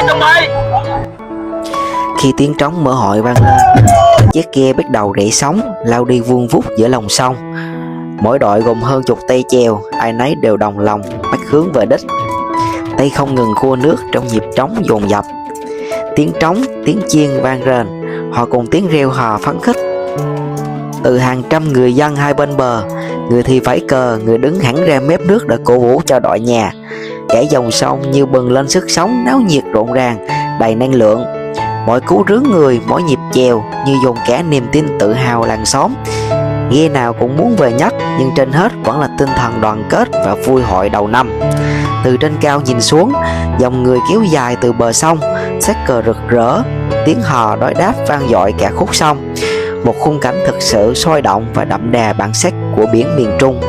tụi mày. Khi tiếng trống mở hội vang lên, chiếc ghe bắt đầu rẽ sóng lao đi vuông vút giữa lòng sông. Mỗi đội gồm hơn chục tay chèo, ai nấy đều đồng lòng bắt hướng về đích. Tay không ngừng khua nước trong nhịp trống dồn dập. Tiếng trống, tiếng chiêng vang rền, họ cùng tiếng reo hò phấn khích. Từ hàng trăm người dân hai bên bờ, người thì vẫy cờ, người đứng hẳn ra mép nước để cổ vũ cho đội nhà. Cả dòng sông như bừng lên sức sống náo nhiệt rộn ràng, đầy năng lượng. Mỗi cú rướn người, mỗi nhịp chèo như dồn cả niềm tin tự hào làng xóm. Ghe nào cũng muốn về nhất, nhưng trên hết vẫn là tinh thần đoàn kết và vui hội đầu năm. Từ trên cao nhìn xuống, dòng người kéo dài từ bờ sông, sắc cờ rực rỡ, tiếng hò đối đáp vang dội cả khúc sông. Một khung cảnh thực sự sôi động và đậm đà bản sắc của biển miền Trung.